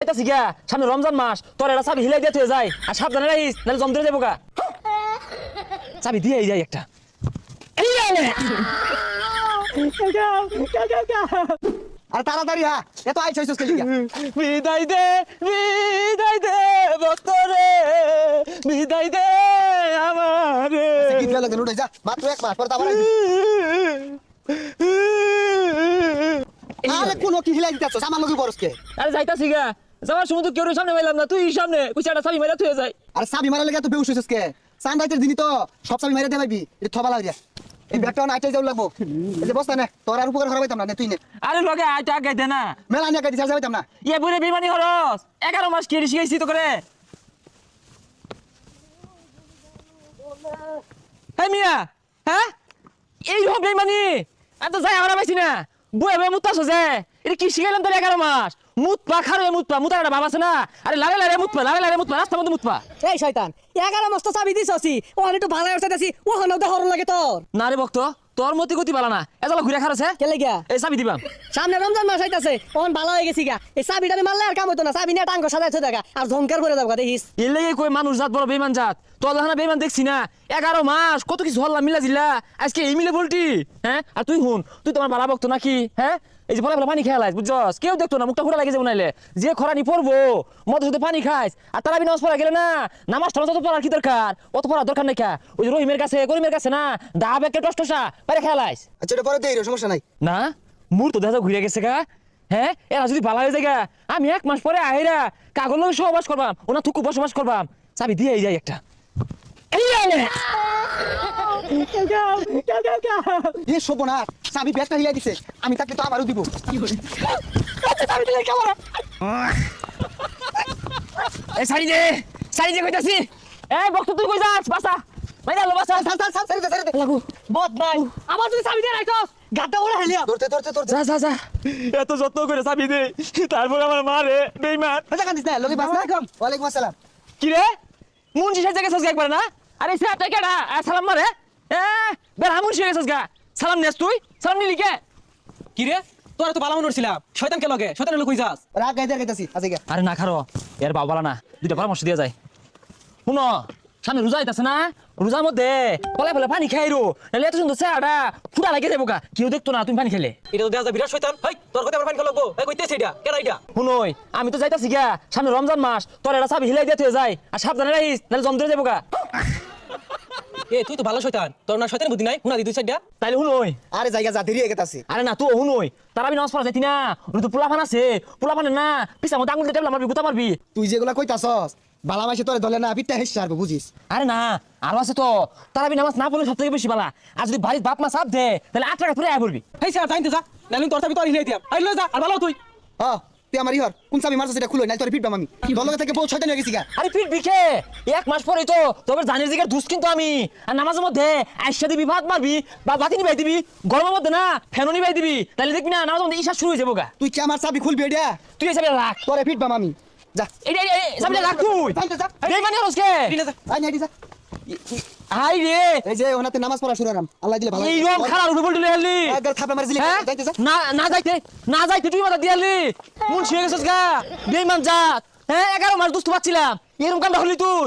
যাইতাছি গা সামনে রমজান মাস তোর এটা চাবি হিলাই দিয়ে যায় আর সাবধানে রাখিস নাহলে জম ধরে যাবো গা চাবি দিয়ে যাই একটা আর তাড়াতাড়ি হ্যাঁ এত আইছ হইছস কে লিগা বিদায় দে বক্তরে বিদায় দে আমারে কি গেল কেন উঠে যা মাত্র এক মাস পর আবার আরে কোন কি হিলাই দিতাছস আমার লগে বরস কে আরে যাইতাছি গা যাওয়ার সময় তো কেউ সামনে পাইলাম না তুই সামনে কুচাটা চাবি মাইরা তুই যাই আরে সাবি মারা লাগা তো বেউস হইছস কে সান রাইতের দিনই তো সব সাবি মারা দে ভাইবি এটা থবা লাগা এই ব্যাগটাও নাইতে যাও লাগবো এই যে বস্তা নে তোর আর উপকার করাইতাম না তুই নে আরে লগে আইটা আগে দে না মেলা নিয়া গাড়ি যাইতাম না ইয়ে বুড়ে বিমানি হরস 11 মাস কি শিখাইছি তো করে এই মিয়া হ্যাঁ এই রকম বেমানি আর তো যাই আমরা পাইছি না বয়ে বয়ে মুতাছ যে এটা কি শিখাইলাম তোর 11 মাস মুতপা খারো মুতার একটা ভাব আছে না আরে লারে মুতপা রাস্তার মধ্যে মুতপা এই শয়তান 11 মস্ত চাবি দিছছি ও একটু ভালো হইছে দেছি ও হনও দে হরন লাগে তোর না রে ভক্ত তোর মতি গতি বালা না এজালা ঘুরে খারছে কে লাগা এই চাবি দিবাম সামনে রমজান মাস আইতাছে ওন ভালো হয়ে গেছি গা এই চাবিটা আমি মারলে আর কাম হইতো না চাবি নিয়ে টাঙ্গ সাজাইতে দেখা আর ঝংকার করে যাবো দেখিস এর লেগে কই মানুষ জাত বড় বেমান জাত তোর দেখানা বেমান দেখছি না 11 মাস কত কিছু হল্লা মিলা জিল্লা আজকে এই মিলে বলটি হ্যাঁ আর তুই হুন তুই তোমার বালা ভক্ত নাকি হ্যাঁ এই যে বলা পানি খেলাইস বুঝছস কেউ দেখতো না মুখটা ফুটা লাগে যাবো নাইলে যে খরানি পড়বো মদের সাথে পানি খাইস আর তারা নামাজ পড়া গেলে না নামাজ টামাজ তো পড়ার কি দরকার অত পড়ার দরকার নাই কা ওই যে রহিমের কাছে করিমের কাছে না দা বেকে টসটসা পারে খেলাইস আচ্ছা এটা পরে দেই সমস্যা নাই না মুর তো দেখা ঘুরে গেছে গা হ্যাঁ এরা যদি ভালো হয়ে যায় গা আমি 1 মাস পরে আহিরা কাগজ লগে সহবাস করবাম ওনা থুকু বসবাস করবাম চাবি দিয়ে যাই একটা এ শোভনা চাবি ব্যাগটা হিলাই দিছে আমি তাকে তো আমারও দিব এই সারি দে কইতাছি এই বক্ত তুই কই যাস বাসা মাইরা লো বাসা সারি লাগু বদ নাই আমার তুই চাবি দিয়ে রাখছস গাড্ডা ওরে হেলিয়া ধরতে যা এত যত্ন করে চাবি দে তারপর আমার মারে বেঈমান আচ্ছা কান্দিস না লগে বাস না ওয়ালাইকুম আসসালাম কি রে মুন্সি সাজে গেছস গা একবার না আরে সাহেবটা কেডা সালাম মারে বেড়া মুন্সি গেছস গা সালাম নেস তুই সালাম নিলি কে কি রে তোরা তো বালা মনে ছিলাম শয়তান কে লগে শয়তানের লোক কই যাস রাগ গাইতে গাইতাছি আজকে গা আরে না খারো এর বাবা বলা না দুইটা পরামর্শ দিয়া যায় শুনো সামনে রোজা আইতাছে না রোজার মধ্যে পলাই পলাই পানি খাইরো নাহলে এত সুন্দর চেহারাটা ফুটা লাগে যাবো গা কেউ দেখতো না তুমি পানি খেলে এটা তো দেয়া যায় বিরাট শয়তান হেই তোর কথা আমার পানি লাগবো এই কইতেছ এটা কেডা এটা শুনোই আমি তো যাইতাছি গা সামনে রমজান মাস তোর এটা চাবি হিলাই দিয়ে যায় আর সাবধানে রাখিস নাহলে জম ধরে যাবো গা এ তুই তো ভালো শয়তান তোর না শয়তান বুদ্ধি নাই হুনা দি দুই সাইডা তাইলে শুনোই আরে জায়গা যা দেরি হয়ে গেতাছে আরে না তুই শুনোই তারা আমি নামাজ পড়া যাইতি না ওই তো পোলাপান আছে পোলাপানে না পিছা মতো আঙুল দিয়ে টেবলা মারবি গুতা মারবি তুই যেগুলা কইতাছস বালা মাসে তোরে ধরলে না পিঠটা হেসে আসবে বুঝিস আরে না আরো আছে তো তারা আমি নামাজ না পড়লে সব থেকে বেশি বালা আর যদি বাড়ির বাপ মা চাপ দে তাহলে 8 টাকা ফিরে আয় পড়বি হেই স্যার জানতে যা নালি তোর চাবি তোর হিলাই দিয়াম আই লই যা আর ভালো তুই তুই আমার ইহর কোন চাবি মারছস এটা খুলো নাই তোরে পিটবাম আমি দলগে থেকে বহুত শয়তান হয়ে গেছি গা আরে পিট বিখে 1 মাস পরেই তো তবে জানির দিকে দুস কিন্তু আমি আর নামাজের মধ্যে আইসা দিবি ভাত মারবি বা বাতি নিবাই দিবি গরমের মধ্যে না ফ্যানও নিবাই দিবি তাহলে দেখবি না নামাজের মধ্যে ঈশা শুরু হয়ে যাবো গা তুই কি আমার চাবি খুলবি এটা তুই এসে রাখ তোরে পিটবাম আমি যা এই সামনে রাখ তুই জানতে যা এই মানে রসকে আই নাই যা হাই রে এই যে ওনাতে নামাজ পড়া শুরু করাম আল্লাহ দিলে ভালো এই রকম খারাপ উপর বলতে হেললি একবার থাপড়া মারছিলি যাইতে যা না যাইতে তুই মাথা দিয়ালি মুন শুয়ে গেছস গা বেঈমান জাত 11 মাস দুস্থ পাচ্ছিলাম এরকম কামটা হলি তুই